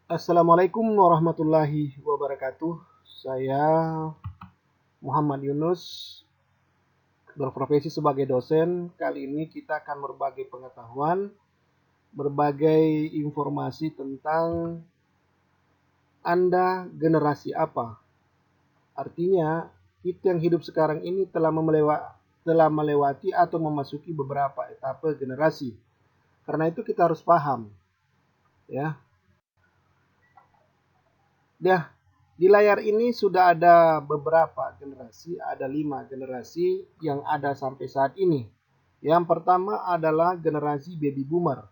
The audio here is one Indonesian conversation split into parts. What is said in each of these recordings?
Assalamualaikum warahmatullahi wabarakatuh. Saya Muhammad Yunus, berprofesi sebagai dosen. Kali ini kita akan berbagi pengetahuan, berbagai informasi tentang Anda generasi apa. Artinya, kita yang hidup sekarang ini telah melewati atau memasuki beberapa etape generasi. Karena itu kita harus paham, ya. Ya, di layar ini sudah ada beberapa generasi, ada 5 generasi yang ada sampai saat ini. Yang pertama adalah generasi baby boomer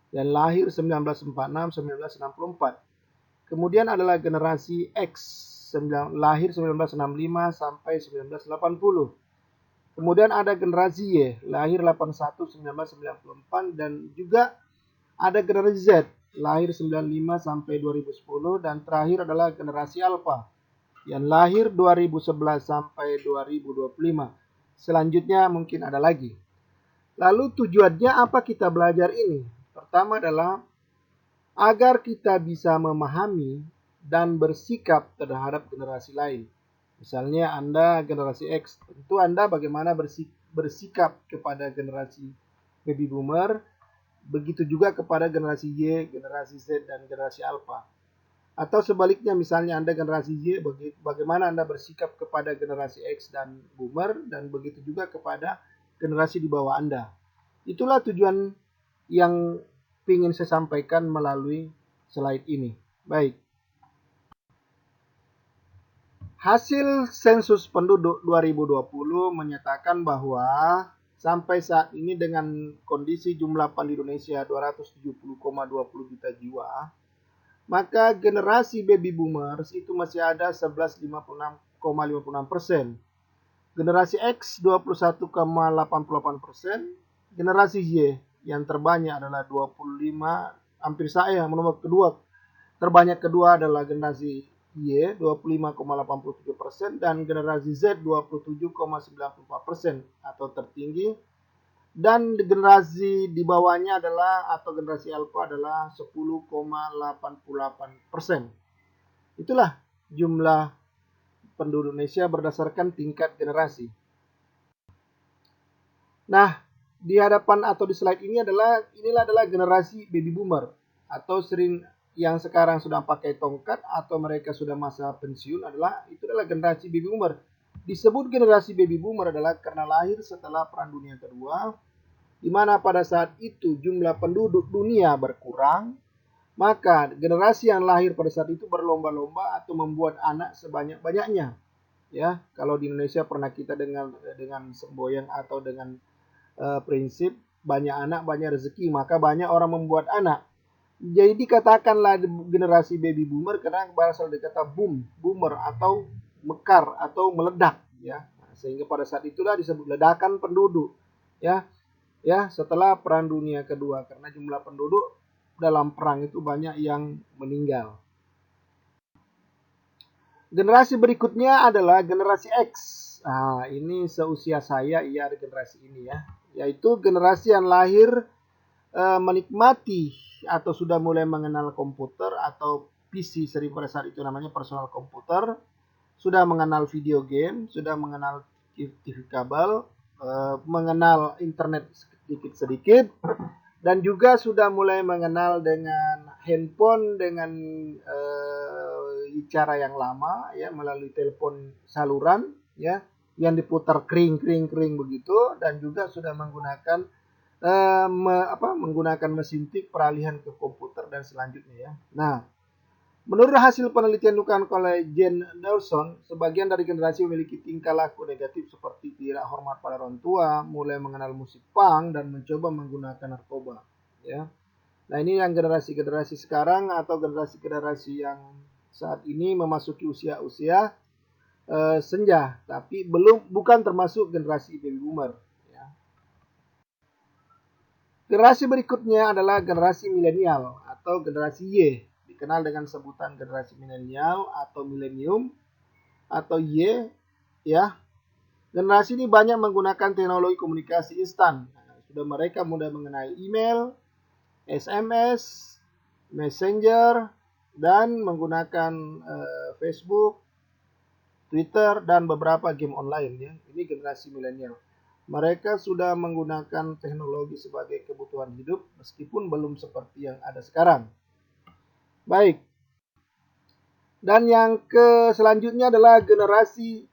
yang lahir 1946-1964. Kemudian adalah generasi X, lahir 1965 sampai 1980. Kemudian ada generasi Y, lahir 81-1994, dan juga ada generasi Z, lahir 95 sampai 2010, dan terakhir adalah generasi Alpha yang lahir 2011 sampai 2025. Selanjutnya mungkin ada lagi. Lalu tujuannya apa kita belajar ini? Pertama adalah agar kita bisa memahami dan bersikap terhadap generasi lain. Misalnya Anda generasi X, tentu Anda bagaimana bersikap kepada generasi baby boomer, begitu juga kepada generasi Y, generasi Z, dan generasi Alpha. Atau sebaliknya, misalnya Anda generasi Y, bagaimana Anda bersikap kepada generasi X dan boomer, dan begitu juga kepada generasi di bawah Anda. Itulah tujuan yang ingin saya sampaikan melalui slide ini. Baik. Hasil sensus penduduk 2020 menyatakan bahwa sampai saat ini dengan kondisi jumlah penduduk Indonesia 270,20 juta jiwa, maka generasi baby boomers itu masih ada 11,56,56%. Generasi X 21,88%, generasi Y yang terbanyak adalah 25, hampir saya nomor kedua. Terbanyak kedua adalah generasi Y 25,87%, dan generasi Z 27,94% atau tertinggi, dan generasi di bawahnya adalah atau generasi Alpha adalah 10,88%. Itulah jumlah penduduk Indonesia berdasarkan tingkat generasi. Nah, di hadapan atau di slide ini inilah adalah generasi baby boomer, atau sering yang sekarang sudah pakai tongkat atau mereka sudah masa pensiun itu adalah generasi baby boomer. Disebut generasi baby boomer adalah karena lahir setelah Perang Dunia Kedua, di mana pada saat itu jumlah penduduk dunia berkurang, maka generasi yang lahir pada saat itu berlomba-lomba atau membuat anak sebanyak-banyaknya. Ya, kalau di Indonesia pernah kita dengan semboyan atau dengan prinsip banyak anak banyak rezeki, maka banyak orang membuat anak. Jadi dikatakanlah generasi baby boomer karena berasal dari kata boom, boomer, atau mekar atau meledak, ya. Sehingga pada saat itulah disebut ledakan penduduk, ya. Ya, setelah Perang Dunia Kedua, karena jumlah penduduk dalam perang itu banyak yang meninggal. Generasi berikutnya adalah generasi X. Nah, ini seusia saya, ada generasi ini, ya. Yaitu generasi yang lahir menikmati atau sudah mulai mengenal komputer atau PC, sering pada saat itu namanya personal komputer, sudah mengenal video game, sudah mengenal TV kabel, mengenal internet sedikit-sedikit, dan juga sudah mulai mengenal dengan handphone dengan cara yang lama, ya, melalui telepon saluran, ya, yang diputar kering begitu, dan juga sudah menggunakan menggunakan mesin tik peralihan ke komputer dan selanjutnya, ya. Nah, menurut hasil penelitian dilakukan oleh Jane Dawson, sebagian dari generasi memiliki tingkah laku negatif seperti tidak hormat pada orang tua, mulai mengenal musik punk, dan mencoba menggunakan narkoba, ya. Nah, ini yang generasi-generasi sekarang atau generasi-generasi yang saat ini memasuki usia-usia senja, tapi bukan termasuk generasi baby boomer, ya. Generasi berikutnya adalah generasi milenial atau generasi Y, dikenal dengan sebutan generasi milenial atau milenium atau Y, ya. Generasi ini banyak menggunakan teknologi komunikasi instan. Sudah mereka mudah mengenal email, SMS, Messenger, dan menggunakan Facebook, Twitter, dan beberapa game online ya. Ini generasi milenial. Mereka sudah menggunakan teknologi sebagai kebutuhan hidup meskipun belum seperti yang ada sekarang. Baik. Dan yang selanjutnya adalah generasi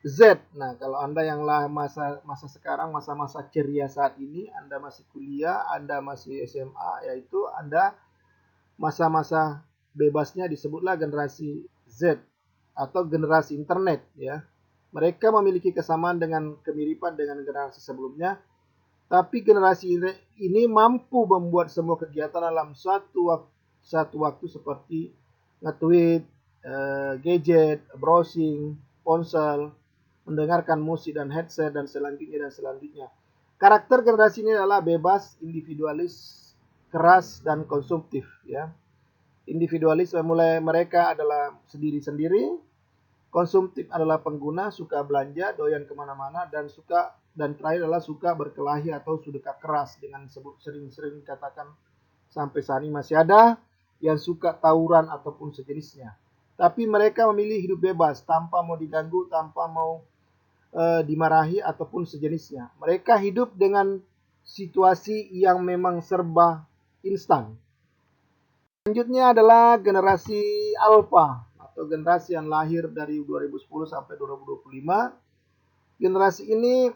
Z. Nah, kalau Anda yang lah masa sekarang, masa-masa ceria saat ini, Anda masih kuliah, Anda masih SMA, yaitu Anda masa-masa bebasnya disebutlah generasi Z atau generasi internet ya. Mereka memiliki kesamaan dengan kemiripan dengan generasi sebelumnya, tapi generasi ini mampu membuat semua kegiatan dalam satu waktu seperti nge-tweet, gadget, browsing, ponsel, mendengarkan musik dan headset dan selanjutnya. Karakter generasi ini adalah bebas, individualis, keras dan konsumtif ya. Individualis mulai mereka adalah sendiri-sendiri, konsumtif adalah pengguna, suka belanja, doyan kemana-mana, dan terakhir adalah suka berkelahi atau suka keras dengan sering-sering katakan sampai saat ini masih ada yang suka tawuran ataupun sejenisnya. Tapi mereka memilih hidup bebas tanpa mau diganggu, tanpa mau dimarahi ataupun sejenisnya. Mereka hidup dengan situasi yang memang serba instan. Selanjutnya adalah generasi Alpha atau generasi yang lahir dari 2010 sampai 2025. Generasi ini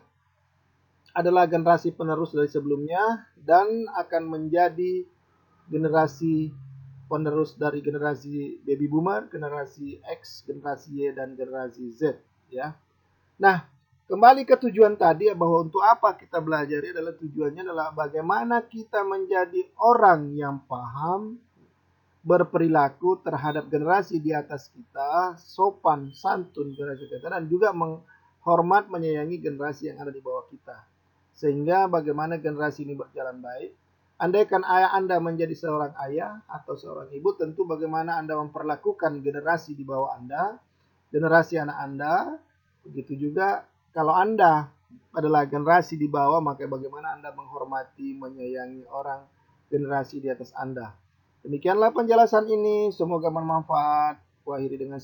adalah generasi penerus dari sebelumnya dan akan menjadi generasi penerus dari generasi baby boomer, generasi X, generasi Y, dan generasi Z ya. Nah, kembali ke tujuan tadi bahwa untuk apa kita belajar adalah tujuannya adalah bagaimana kita menjadi orang yang paham, berperilaku terhadap generasi di atas kita, sopan, santun generasi kita, dan juga menghormat, menyayangi generasi yang ada di bawah kita. Sehingga bagaimana generasi ini berjalan baik. Andaikan ayah Anda menjadi seorang ayah atau seorang ibu, tentu bagaimana Anda memperlakukan generasi di bawah Anda, generasi anak Anda. Begitu juga kalau Anda adalah generasi di bawah, maka bagaimana Anda menghormati, menyayangi orang generasi di atas Anda. Demikianlah penjelasan ini, semoga bermanfaat. Kuakhiri dengan